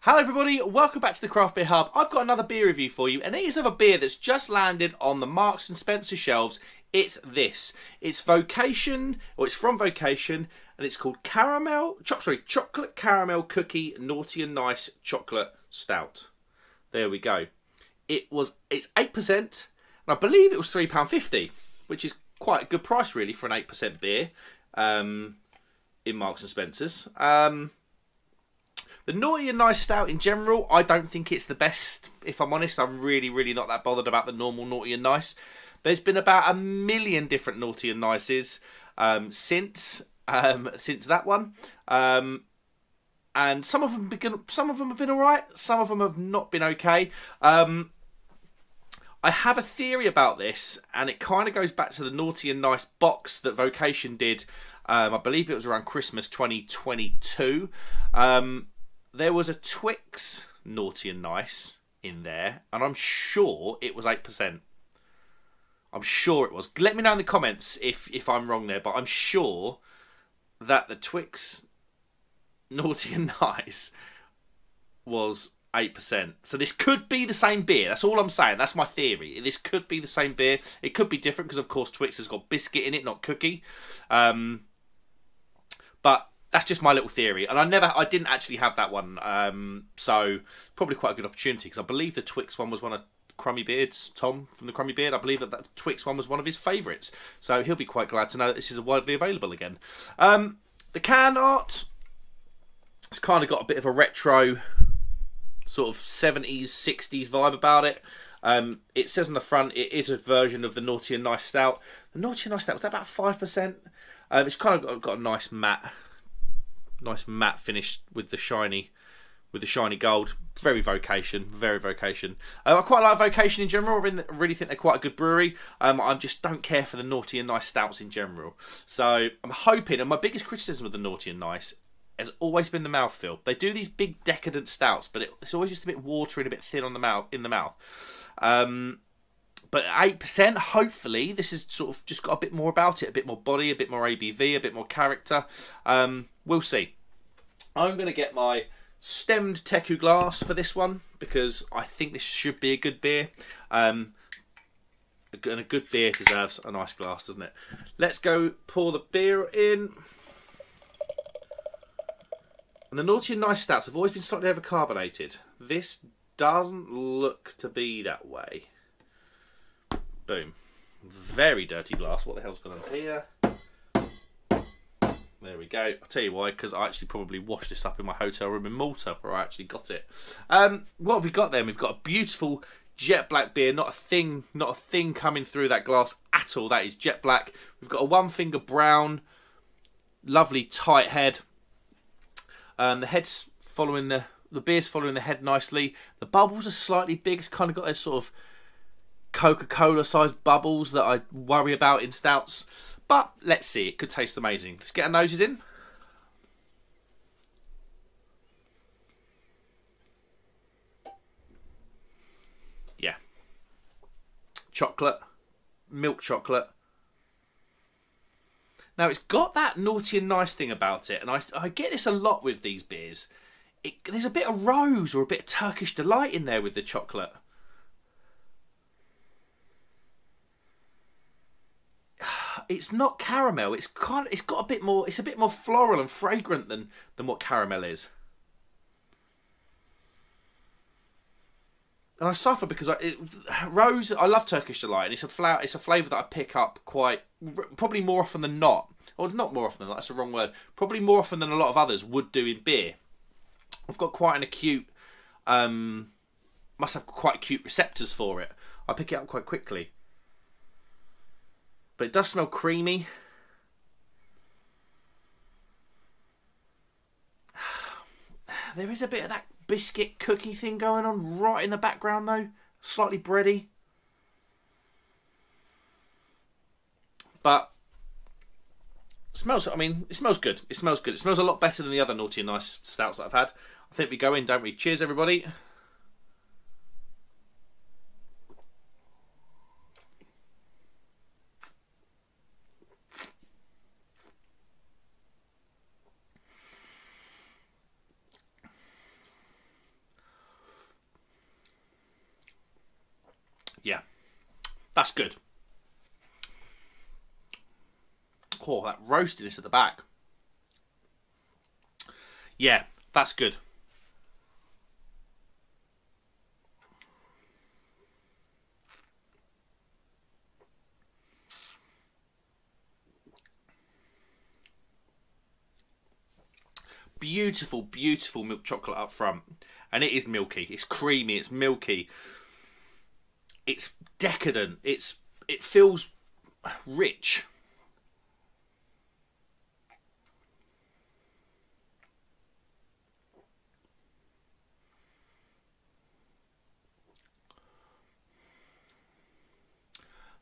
Hello everybody, welcome back to the Craft Beer Hub. I've got another beer review for you, and it is of a beer that's just landed on the Marks and Spencer shelves. It's this. It's Vocation, or it's from Vocation, and it's called Chocolate Caramel Cookie Naughty and Nice Chocolate Stout. There we go. It's 8%, and I believe it was £3.50, which is quite a good price really for an 8% beer in Marks and Spencer's. The Naughty and Nice Stout in general, I don't think it's the best. If I'm honest, I'm really not that bothered about the normal Naughty and Nice. There's been about 1 million different Naughty and Nices since that one, and some of them have been alright. Some of them have not been okay. I have a theory about this, and it kind of goes back to the Naughty and Nice box that Vocation did. I believe it was around Christmas 2022. There was a Twix Naughty and Nice in there, and I'm sure it was 8%. I'm sure it was. Let me know in the comments if I'm wrong there, but I'm sure that the Twix Naughty and Nice was 8%. So this could be the same beer. That's all I'm saying. That's my theory. This could be the same beer. It could be different because, of course, Twix has got biscuit in it, not cookie. But that's just my little theory, and I didn't actually have that one, so probably quite a good opportunity because I believe the Twix one was one of Crummy Beard's, Tom from the Crummy Beard. I believe that Twix one was one of his favourites, so he'll be quite glad to know that this is widely available again. The can art, it's kind of got a bit of a retro sort of 70s, 60s vibe about it. It says on the front it is a version of the Naughty and Nice Stout. The Naughty and Nice Stout was that about 5%. It's kind of got a nice matte finish with the shiny gold. Very Vocation. I quite like Vocation in general. I really think they're quite a good brewery. I just don't care for the Naughty and Nice Stouts in general. So I'm hoping, and my biggest criticism of the Naughty and Nice has always been the mouthfeel. They do these big decadent stouts, but it's always just a bit watery and a bit thin on the mouth. But 8%, hopefully, this has sort of just got a bit more about it, a bit more body, a bit more ABV, a bit more character. We'll see. I'm going to get my stemmed Teku glass for this one because I think this should be a good beer. And a good beer deserves a nice glass, doesn't it? Let's go pour the beer in. And the Naughty and Nice Stouts have always been slightly overcarbonated. This doesn't look to be that way. Boom. Very dirty glass. What the hell's going on here? There we go. I'll tell you why, because I actually probably washed this up in my hotel room in Malta where I actually got it. What have we got then? We've got a beautiful jet black beer. Not a thing coming through that glass at all. That is jet black. We've got a one finger brown, lovely tight head. The head's following the beer's following the head nicely. The bubbles are slightly big. It's kind of got those sort of Coca-Cola sized bubbles that I worry about in stouts. But let's see, it could taste amazing. Let's get our noses in. Yeah. Chocolate. Milk chocolate. Now, it's got that Naughty and Nice thing about it, and I get this a lot with these beers. There's a bit of rose or a bit of Turkish delight in there with the chocolate. It's not caramel. It's got a bit more. It's a bit more floral and fragrant than what caramel is. And I suffer because rose. I love Turkish delight, and it's a flavour that I pick up probably more often than not. Well, it's not more often than that. That's the wrong word. Probably more often than a lot of others would do in beer. I've got quite an acute. Must have quite acute receptors for it. I pick it up quite quickly. But it does smell creamy. There is a bit of that biscuit cookie thing going on right in the background though. Slightly bready. But it smells good. It smells good. It smells a lot better than the other Naughty and Nice stouts that I've had. I think we go in, don't we? Cheers everybody. Yeah, that's good. Oh, that roastiness at the back. Yeah, that's good. Beautiful, beautiful milk chocolate up front. And it is milky. It's creamy. It's milky. It's decadent. It feels rich.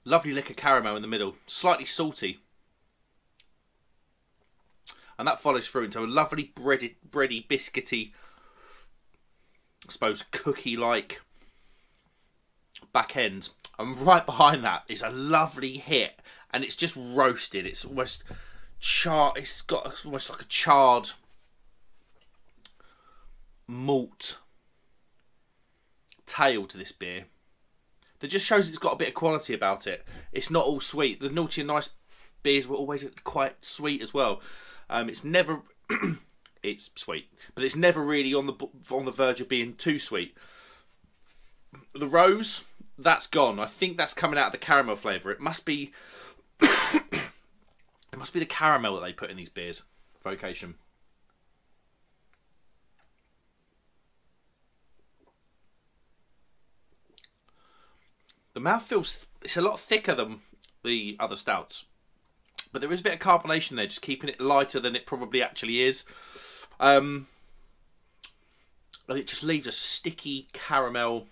Lovely lick of caramel in the middle. Slightly salty. And that follows through into a lovely bready, biscuity, I suppose, cookie-like back end. And right behind that is a lovely hit. And it's just roasted. It's almost charred. It's got almost like a charred malt tail to this beer. That just shows it's got a bit of quality about it. It's not all sweet. The Naughty and Nice beers were always quite sweet as well. It's never, it's sweet, but it's never really on the verge of being too sweet. The rose, that's gone. I think that's coming out of the caramel flavour. It must be, it must be the caramel that they put in these beers. Vocation. The mouth feels, it's a lot thicker than the other stouts. But there is a bit of carbonation there, just keeping it lighter than it probably actually is. And it just leaves a sticky caramel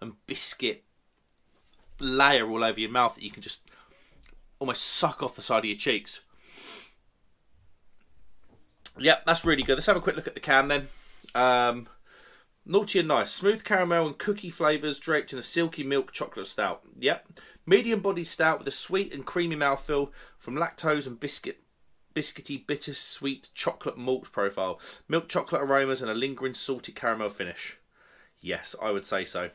and biscuit layer all over your mouth that you can just almost suck off the side of your cheeks. Yep, that's really good. Let's have a quick look at the can then. Naughty and Nice. Smooth caramel and cookie flavours draped in a silky milk chocolate stout. Yep. Medium bodied stout with a sweet and creamy mouthfeel from lactose and biscuity bittersweet chocolate malt profile. Milk chocolate aromas and a lingering salty caramel finish. Yes, I would say so.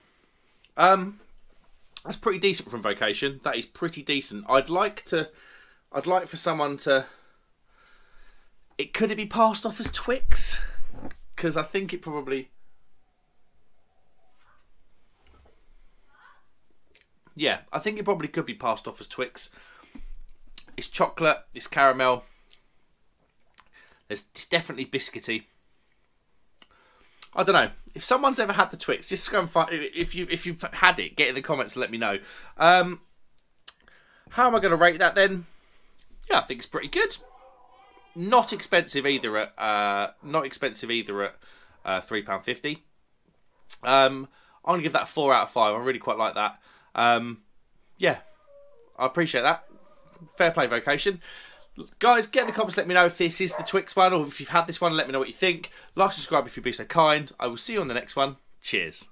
That's pretty decent from Vocation. That is pretty decent. I'd like for someone to... Could it be passed off as Twix? Because I think it probably... Yeah, I think it probably could be passed off as Twix. It's chocolate, it's caramel. It's definitely biscuity. I don't know. If someone's ever had the Twix, just go and find... If you've had it, get in the comments and let me know. How am I going to rate that then? Yeah, I think it's pretty good. Not expensive either at £3.50. I'm going to give that a 4 out of 5. I really quite like that. Yeah, I appreciate that. Fair play, Vocation. Guys, get in the comments, let me know if this is the Twix one or if you've had this one, let me know what you think. Like, subscribe if you'd be so kind. I will see you on the next one. Cheers.